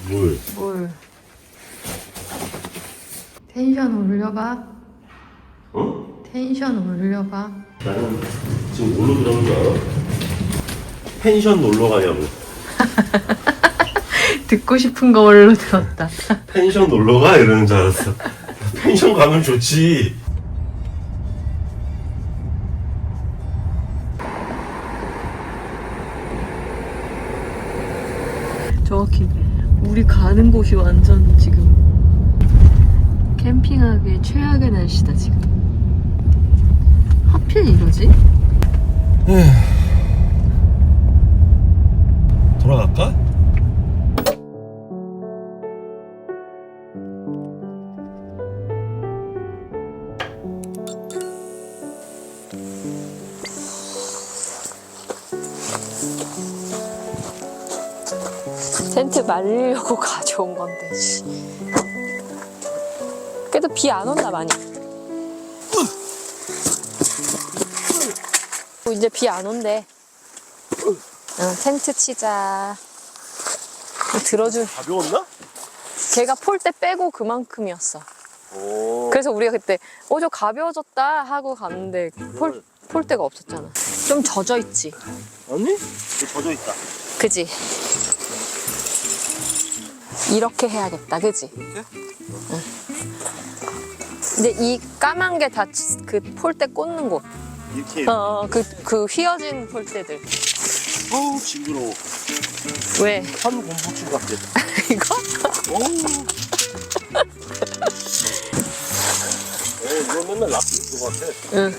뭘? 텐션 올려봐. 어? 텐션 올려봐. 나는 지금 뭘로 들어간 줄 알아? 펜션 놀러 가냐고. 듣고 싶은 걸로 들었다. 펜션 놀러 가? 이러는 줄 알았어. 펜션 가면 좋지. 정확히 우리 가는 곳이 완전 지금 캠핑하기에 최악의 날씨다 지금. 하필 이러지? 돌아갈까? 텐트 말리려고 가져온 건데. 그래도 비 안 온다 많이. 이제 비 안 온대. 텐트 치자. 들어줄. 가벼웠나? 걔가 폴대 빼고 그만큼이었어. 오. 그래서 우리가 그때 저 가벼워졌다 하고 갔는데 폴대가 없었잖아. 좀 젖어 있지. 아니? 젖어 있다. 그지? 이렇게 해야겠다, 그지? 이렇게? 응. 근데 이 까만 게 다 그 폴대 꽂는 곳. 이렇게. 그 휘어진 폴대들. 어우 징그러워. 왜? 한 공부충 같아. 이거? 어우. 이거 맨날 랍스터 같아. 응.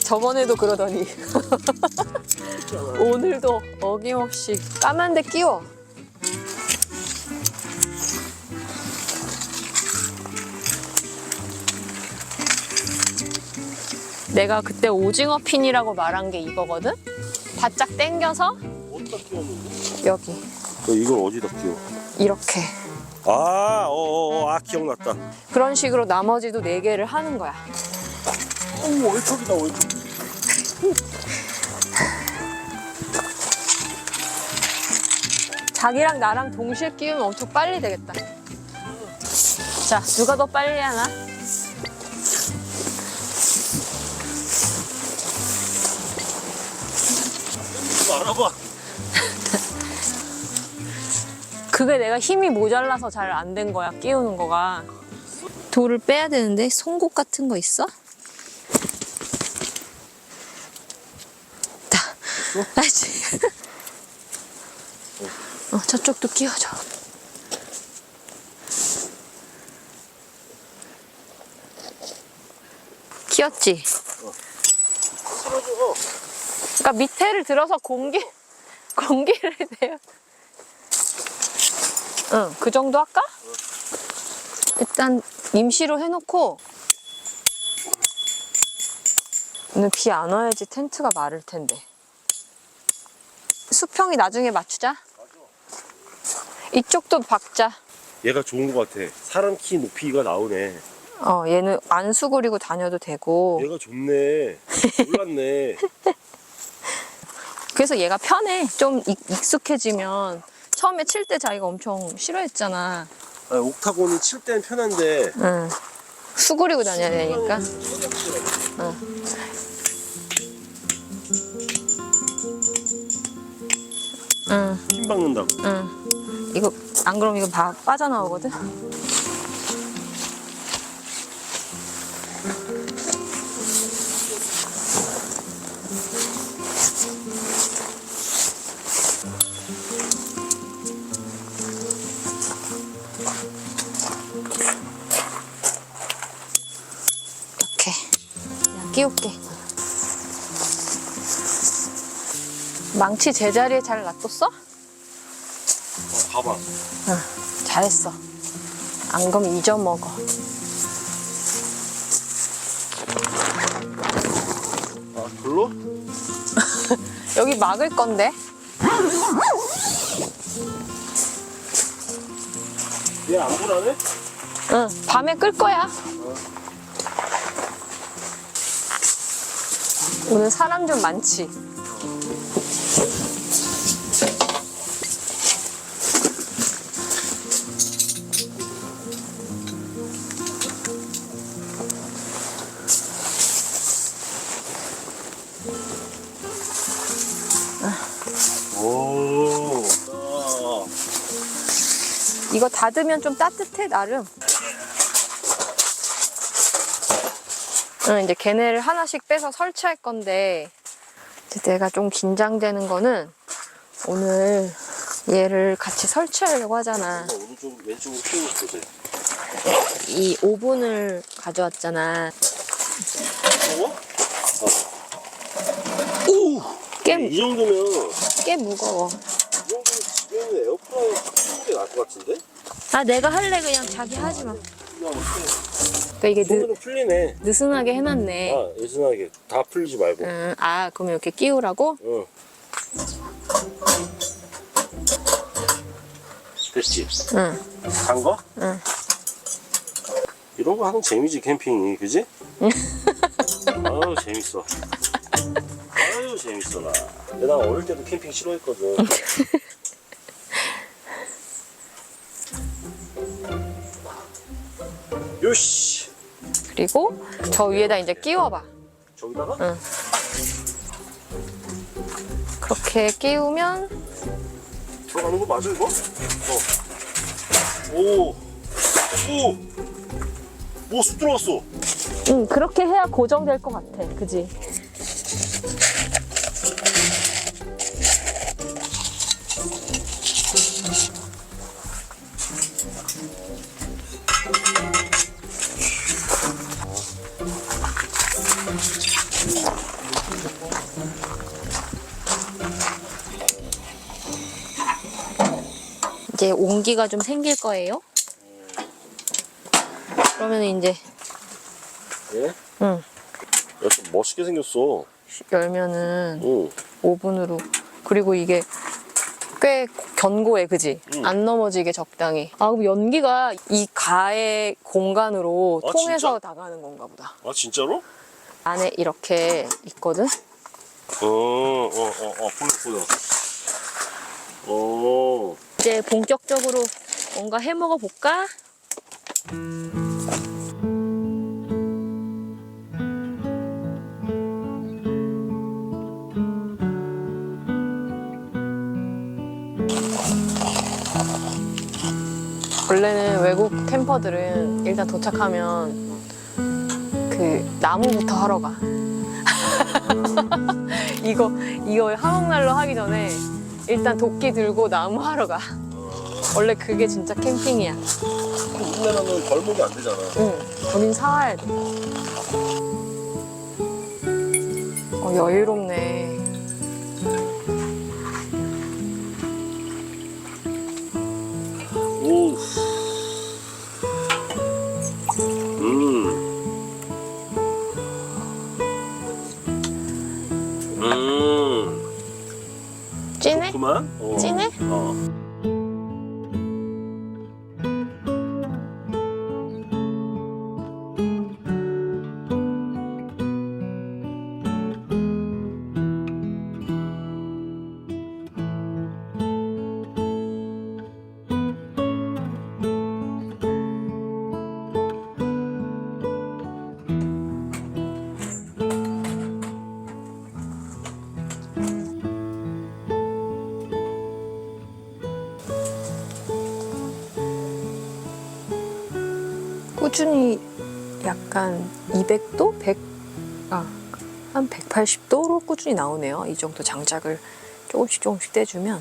저번에도 그러더니 오늘도 어김없이 까만 데 끼워. 내가 그때 오징어 핀이라고 말한 게 이거거든? 바짝 당겨서 어디다 끼웠는데? 여기 이걸 어디다 끼워? 이렇게 기억났다. 그런 식으로 나머지도 4개를 하는 거야. 오, 월척이다, 월척. 자기랑 나랑 동시에 끼우면 엄청 빨리 되겠다. 자, 누가 더 빨리 하나? 이거 알아봐. 그게 내가 힘이 모자라서 잘 안 된 거야, 끼우는 거가. 돌을 빼야 되는데 송곳 같은 거 있어? 알지? 저쪽도 끼워줘. 끼웠지? 쓰러져. 그러니까 밑에를 들어서 공기를 내요. 응, 그 정도 할까? 일단 임시로 해놓고. 오늘 비 안 와야지 텐트가 마를 텐데. 수평이 나중에 맞추자. 이쪽도 박자. 얘가 좋은 것 같아. 사람 키 높이가 나오네. 얘는 안 수그리고 다녀도 되고. 얘가 좋네. 몰랐네. 그래서 얘가 편해. 좀 익숙해지면. 처음에 칠 때 자기가 엄청 싫어했잖아. 옥타곤이 칠 땐 편한데. 응. 수그리고 다녀야 되니까. 응. 응. 힘 박는다고. 응. 이거 안 그러면 이거 빠져나오거든. 이렇게 그냥 끼울게. 망치 제자리에 잘 놔뒀어? 봐봐. 응, 잘했어. 안 그러면 잊어먹어. 별로? 여기 막을 건데? 얘 안 불안해? 응, 밤에 끌 거야. 오늘 사람 좀 많지? 이거 닫으면 좀 따뜻해, 나름. 이제 걔네를 하나씩 빼서 설치할 건데, 이제 내가 좀 긴장되는 거는 오늘 얘를 같이 설치하려고 하잖아. 오른쪽, 왼쪽으로 키우고 싶어서. 이 오븐을 가져왔잖아. 오! 꽤, 이 정도면, 꽤 무거워. 이 정도면 집에는 에어프라이어 키우는 게 나을 것 같은데? 아, 내가 할래. 그냥 자기 하지 마. 그냥 어떻게. 그러니까 이게 손으로 풀리네. 느슨하게 해놨네. 아, 예순하게. 다 풀리지 말고. 아, 그럼 이렇게 끼우라고? 응. 됐지? 응. 간 거? 응. 이런 거 하는 재미지, 캠핑이. 그지? 아유, 재밌어. 아유, 재밌어, 나. 근데 나 어릴 때도 캠핑 싫어했거든. 요시! 그리고 저 위에다 이제 끼워봐. 저기다가? 응. 그렇게 끼우면 들어가는 거 맞아, 이거? 오! 오! 오, 쑥 들어갔어. 응, 그렇게 해야 고정될 것 같아. 그지? 이제 온기가 좀 생길 거예요. 그러면 이제 예? 응. 야, 좀 멋있게 생겼어. 열면은 응. 오븐으로. 그리고 이게 꽤 견고해, 그지? 안 넘어지게 적당히. 아, 그럼 연기가 이 가의 공간으로 아, 통해서 진짜? 나가는 건가 보다. 아, 진짜로? 안에 이렇게 있거든? 보여. 이제 본격적으로 뭔가 해 먹어 볼까? 원래는 외국 캠퍼들은 일단 도착하면 그 나무부터 하러 가. 이거 화목난로 하기 전에 일단 도끼 들고 나무 하러 가. 원래 그게 진짜 캠핑이야. 우리나라는 벌목이 안 되잖아. 응, 여긴 사와야 돼. 여유롭네. 오. 진해? 그만? 진해? 꾸준히 약간 200도? 한 180도로 꾸준히 나오네요. 이 정도 장작을 조금씩 떼주면.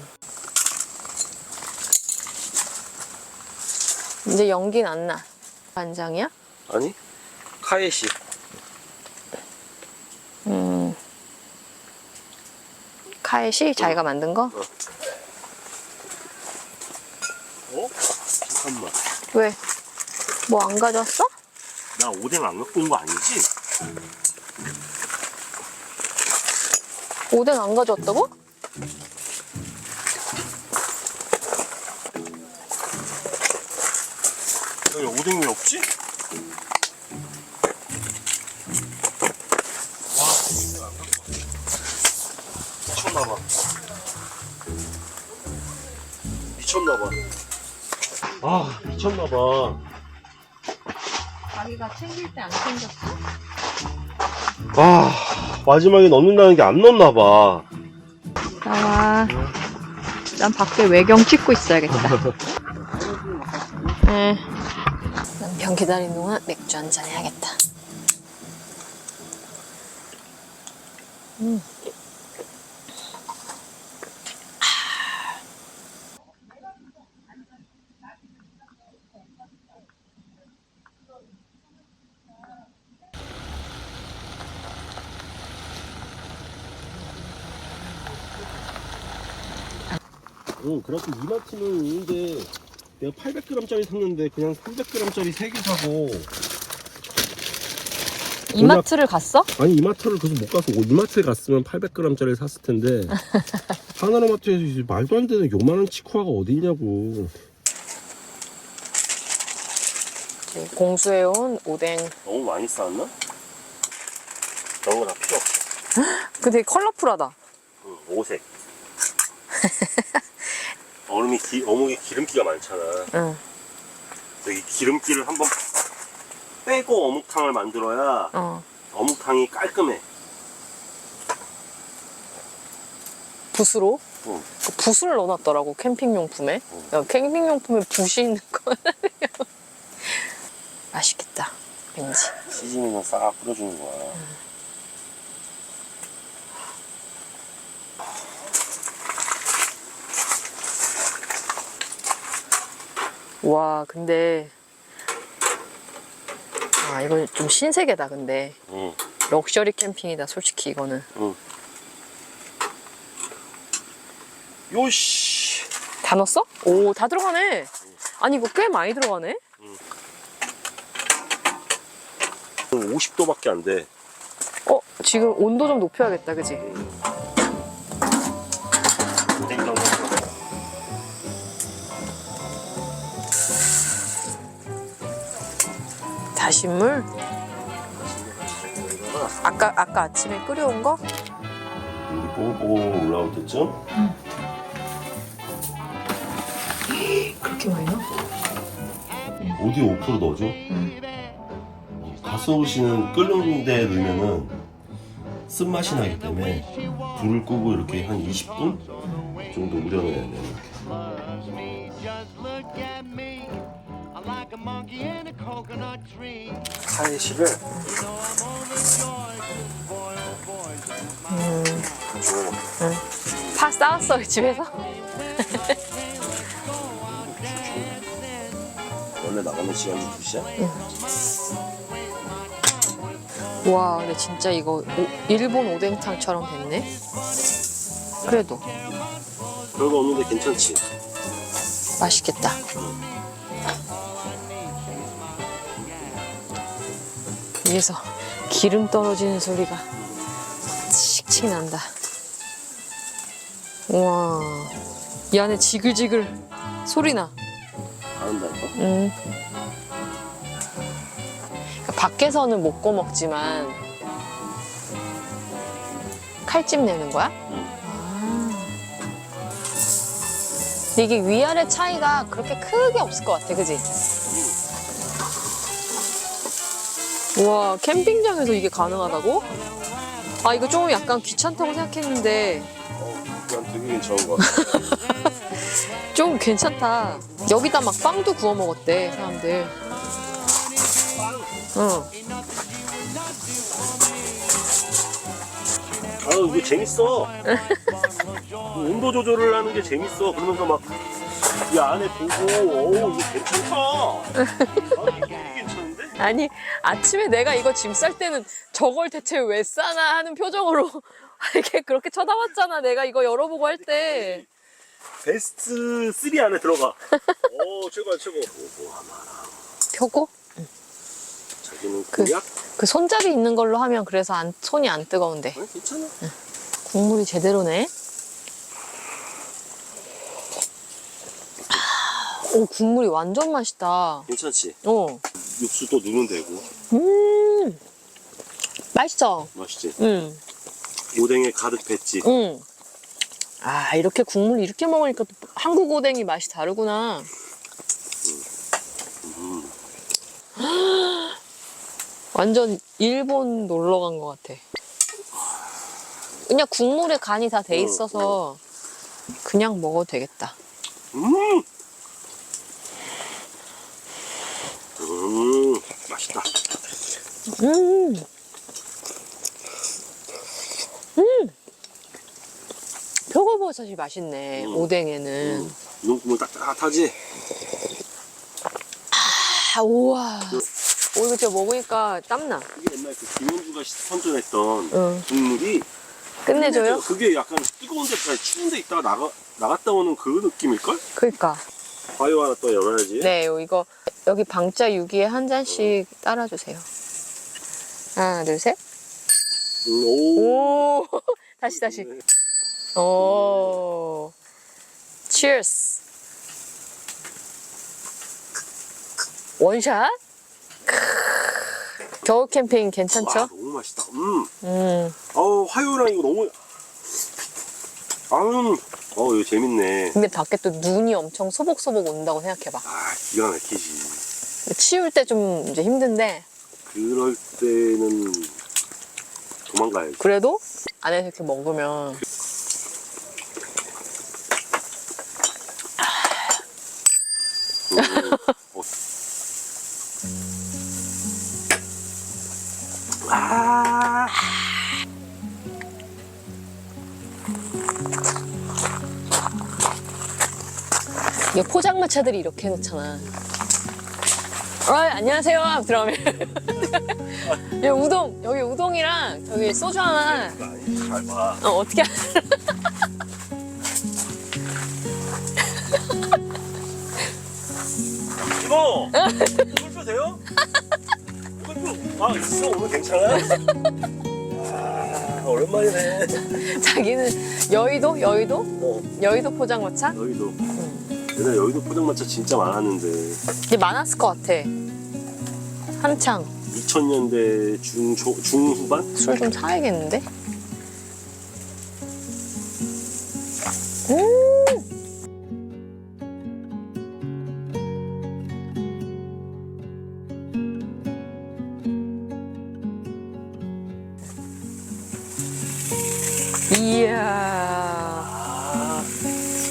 이제 연기는 안 나. 간장이야? 아니, 카에시. 카에시? 자기가 만든 거? 잠깐만. 왜? 뭐 안 가져왔어? 나 오뎅 안 갖고 온 거 아니지? 오뎅 안 가져왔다고? 여기 오뎅이 없지? 와, 오뎅 안 갖고 왔어. 미쳤나봐. 아, 미쳤나봐. 자기가 챙길 때 안 챙겼어? 아, 마지막에 넣는다는 게 안 넣었나봐. 나와. 난 밖에 외경 찍고 있어야겠다. 남편 기다리는 동안 맥주 한잔 해야겠다. 그렇고 이마트는 있는데 내가 800g짜리 샀는데 그냥 300g짜리 3개 사고. 이마트를 갔어? 아니 이마트를 그래서 못 가서 이마트에 갔으면 800g짜리 샀을 텐데 하나로마트에서 이제 말도 안 되는 요만한 치쿠아가 어디 있냐고. 공수해온 오뎅. 너무 많이 쌓았나? 그런 거 다 필요 없어. 근데 되게 컬러풀하다. 응, 오색. 어묵에 기름기가 많잖아. 응. 여기 기름기를 한번 빼고 어묵탕을 만들어야 어묵탕이 깔끔해. 붓으로? 응. 그 붓을 넣어놨더라고 캠핑용품에. 야, 캠핑용품에 붓이 있는 거. 맛있겠다. 왠지. 시즈닝을 싹 뿌려주는 거야. 와, 근데 이거 좀 신세계다. 근데 럭셔리 캠핑이다 솔직히 이거는. 요시 다 넣었어? 오, 다 들어가네. 아니 이거 꽤 많이 들어가네. 50도밖에 안 돼. 지금 온도 좀 높여야겠다, 그지? 다시물? 아까 아침에 끓여온 거? 물이 뽀글뽀글 올라올 때쯤? 그렇게 많이 넣어? 오디오 5% 넣어줘. 가스오브시는 끓는 데 넣으면은 쓴맛이 나기 때문에 불을 끄고 이렇게 한 20분 정도 우려내야 돼. 카레시를 파 싸왔어 집에서? 원래 나가는 시간이 2시야? 와, 근데 진짜 이거 일본 오뎅탕처럼 됐네? 그래도 별거 없는데 괜찮지? 맛있겠다. 위에서 기름 떨어지는 소리가 칙칙 난다. 우와, 이 안에 지글지글 소리 나. 다른다니까? 밖에서는 못 구워 먹지만 칼집 내는 거야? 근데 이게 위아래 차이가 그렇게 크게 없을 것 같아, 그지? 우와, 캠핑장에서 이게 가능하다고? 이거 좀 약간 귀찮다고 생각했는데 난 되게 괜찮은 것 같아. 좀 괜찮다. 여기다 막 빵도 구워 먹었대, 사람들. 응. 이거 재밌어. 온도 조절을 하는 게 재밌어. 그러면서 막 이 안에 보고 이거 괜찮다. 이게 괜찮은데? 아니, 아침에 내가 이거 짐 쌀 때는 저걸 대체 왜 싸나 하는 표정으로 이렇게 그렇게 쳐다봤잖아. 내가 이거 열어보고 할 때. 베스트 3 안에 들어가. 최고야, 최고. 표고? 자기는 공약? 그 손잡이 있는 걸로 하면 그래서 손이 안 뜨거운데. 괜찮아. 국물이 제대로네. 오, 국물이 완전 맛있다. 괜찮지? 육수 또 넣으면 되고. 맛있어. 맛있지? 오뎅에 가득 뱄지? 이렇게 국물 이렇게 먹으니까 또 한국 오뎅이 맛이 다르구나. 완전 일본 놀러 간 것 같아. 그냥 국물에 간이 다 돼 있어서 그냥 먹어도 되겠다. 맛있다. 표고버섯이 맛있네. 오뎅에는. 이런 국물 따뜻하지? 아, 우와. 이거 진짜 먹으니까 땀나. 그게 옛날 그 김현주가 선전했던 국물이 끝내줘요? 그게 약간 뜨거운 데까지 추운 데 있다가 나갔다 오는 그 느낌일걸? 그니까. 과요 하나 또 열어야지. 네, 이거 여기 방자 6기에 한 잔씩 따라주세요. 하나, 둘, 셋. 오. 오. 다시. 오. Cheers. 원샷? 겨울 캠핑 괜찮죠? 와, 너무 맛있다. 화요랑 이거 너무. 이거 재밌네. 근데 밖에 또 눈이 엄청 소복소복 온다고 생각해봐. 기가 막히지. 치울 때 좀 이제 힘든데. 그럴 때는 도망가야지. 그래도 안에서 이렇게 먹으면. 이게 포장마차들이 이렇게 해놓잖아. 안녕하세요. 들어가면 여기 우동이랑 저기 소주 하나. 잘 봐. 어떻게 이모! 이걸표 돼요? 이걸표. 있어. 오늘 괜찮아? 오랜만이네. 자기는 여의도? 여의도 포장마차? 여의도. 옛날 여의도 포장마차 진짜 많았는데. 근데 많았을 것 같아. 한창. 2000년대 중후반? 술 좀 사야겠는데?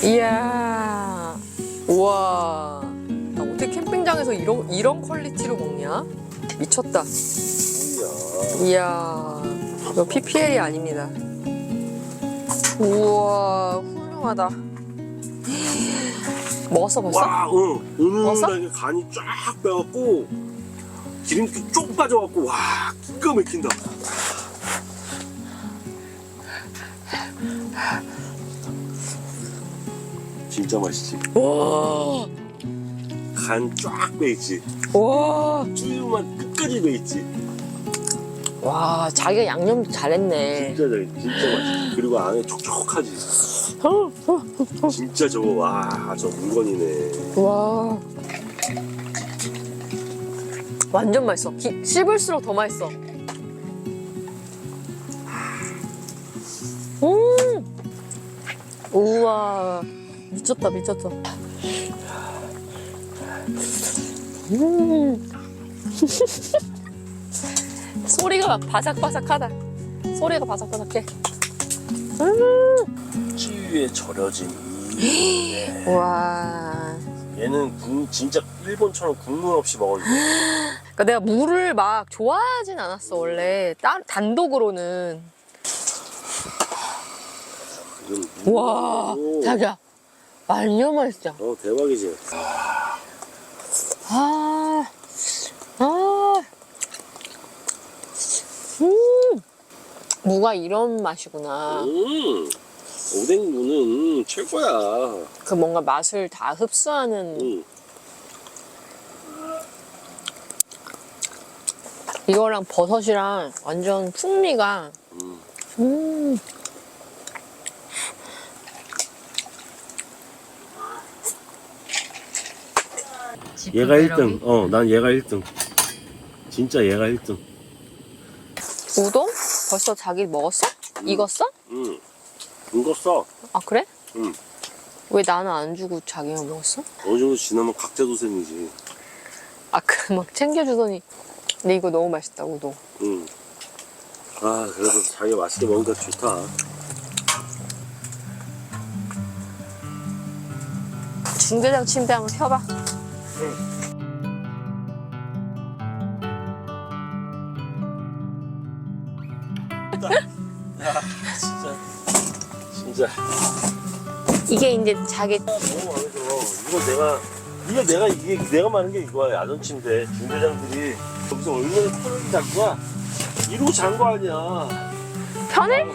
이야. 우와. 어떻게 캠핑장에서 이런 퀄리티로 먹냐? 미쳤다. 이야. 이거 PPL이 아닙니다. 우와. 훌륭하다. 먹었어 벌써? 와, 은은하게 간이 쫙 빼갖고 기름기 쭉 빠져갖고 와, 기가 막힌다. 진짜 맛있지. 와. 간 쫙 배있지. 와. 쭈유만 끝까지 배있지. 와, 자기가 양념도 잘했네. 진짜 맛있지. 그리고 안에 촉촉하지. 진짜 저거 저 물건이네. 와. 완전 맛있어. 씹을수록 더 맛있어. 우와. 미쳤다. 소리가 막 바삭바삭하다. 소리가 바삭바삭해. 찌유에 절여진 와. 얘는 진짜 일본처럼 국물 없이 먹어도 돼. 그러니까 내가 물을 막 좋아하진 않았어 원래. 단독으로는. 와, 자기야. 완전 맛있어. 대박이지. 무가 이런 맛이구나. 오뎅무는 최고야. 그 뭔가 맛을 다 흡수하는. 이거랑 버섯이랑 완전 풍미가. 얘가 1등. 난 얘가 1등. 진짜 얘가 1등. 우동? 벌써 자기 먹었어? 익었어? 응. 익었어. 아, 그래? 응. 왜 나는 안 주고 자기만 먹었어? 어느 정도 지나면 각자도생이지. 막 챙겨주더니. 근데 이거 너무 맛있다, 우동. 응. 그래도 자기가 맛있게 먹으니까 좋다. 중대장 침대 한번 펴봐. 야, 진짜. 이게 이제 자기 너무 마음에 들어. 이게 내가 말한 게 이거야. 야전 침대. 중대장들이 여기서 얼마나 편하게 잘 거야? 이러고 잔 거 아니야. 편해?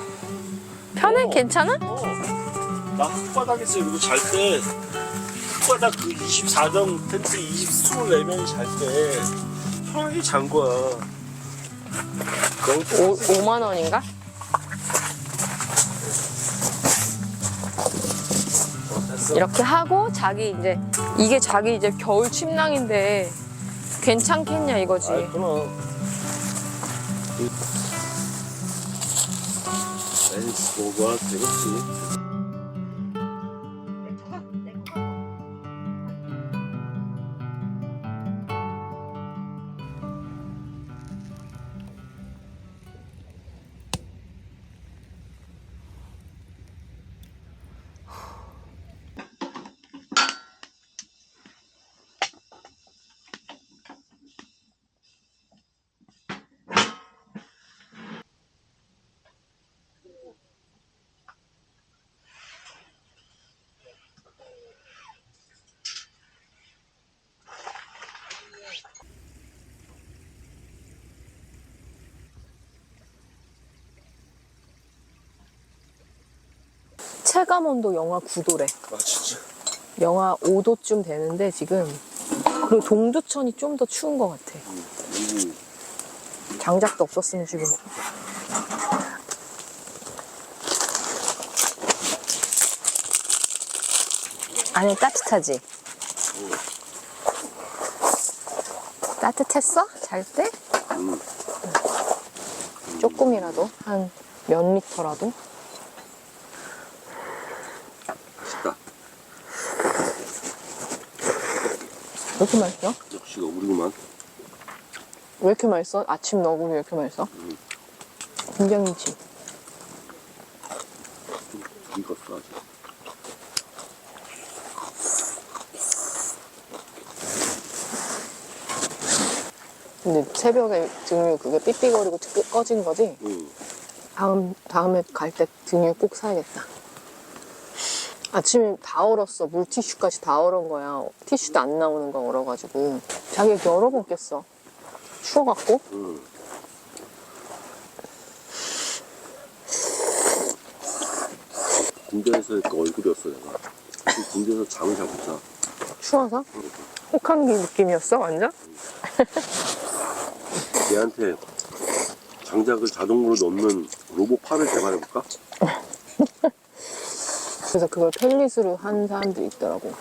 편해? 괜찮아? 나 흙바닥에서 이러고 잘 때, 흙바닥 그 24점 텐트 24명이 잘 때, 편하게 잔 거야. 5만 원인가? 이렇게 하고 자기 이제 겨울 침낭인데 괜찮겠냐 이거지. 아이, 그럼. 에이스, 뭐가 되겠지. 체감온도 영하 9도래. 아, 진짜. 영하 5도쯤 되는데 지금. 그리고 동두천이 좀 더 추운 것 같아. 장작도 없었으면 지금. 안에 따뜻하지? 따뜻했어? 잘 때? 조금이라도? 한 몇 미터라도? 맛있다. 왜 이렇게 맛있어? 역시 너구리구만. 왜 이렇게 맛있어? 아침 너구리 왜 이렇게 맛있어? 김장김치. 좀 익었어, 아직. 근데 새벽에 등유 그게 삐삐거리고 꺼진 거지? 다음에 갈 때 등유 꼭 사야겠다. 아침에 다 얼었어. 물티슈까지 다 얼은 거야. 티슈도 안 나오는 거 얼어가지고. 자기가 여러 번 깼어. 추워갖고. 군대에서 그 얼굴이었어, 내가. 군대에서 잠을 잘 못 자. 추워서? 혹한기 느낌이었어, 완전? 얘한테 장작을 자동으로 넣는 로봇 팔을 개발해볼까? 그래서 그걸 펠릿으로 한 사람들이 있더라고.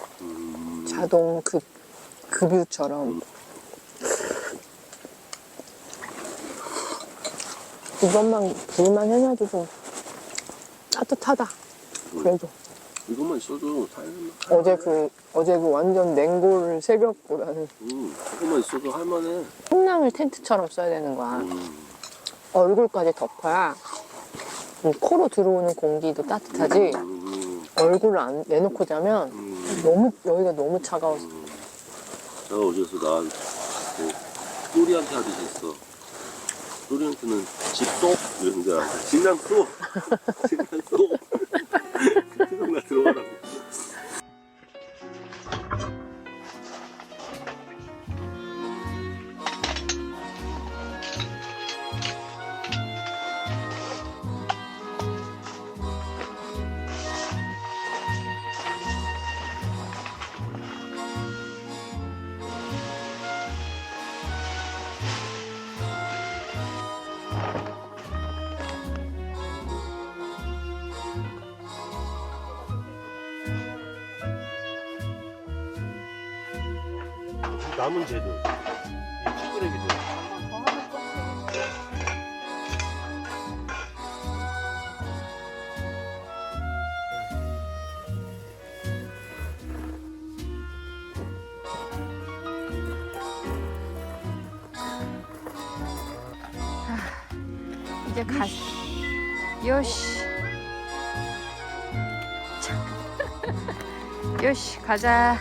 자동 급유처럼. 이것만 불만 해놔도 좀 따뜻하다. 그래도. 이것만 있어도 살만. 어제 그 완전 냉골 새벽보다는 이것만 있어도 할만해. 콩나물 텐트처럼 써야 되는 거야. 얼굴까지 덮어야 코로 들어오는 공기도 따뜻하지. 얼굴을 안 내놓고 자면 여기가 너무 차가워서. 내가 어제서 나 또리한테 하듯이 했어. 또리한테는 집똑 이랬는데 진량똑 진량똑 나 들어가라고. 남은 재료, 이 찌그레기들. 이제 요시. 요시 가자.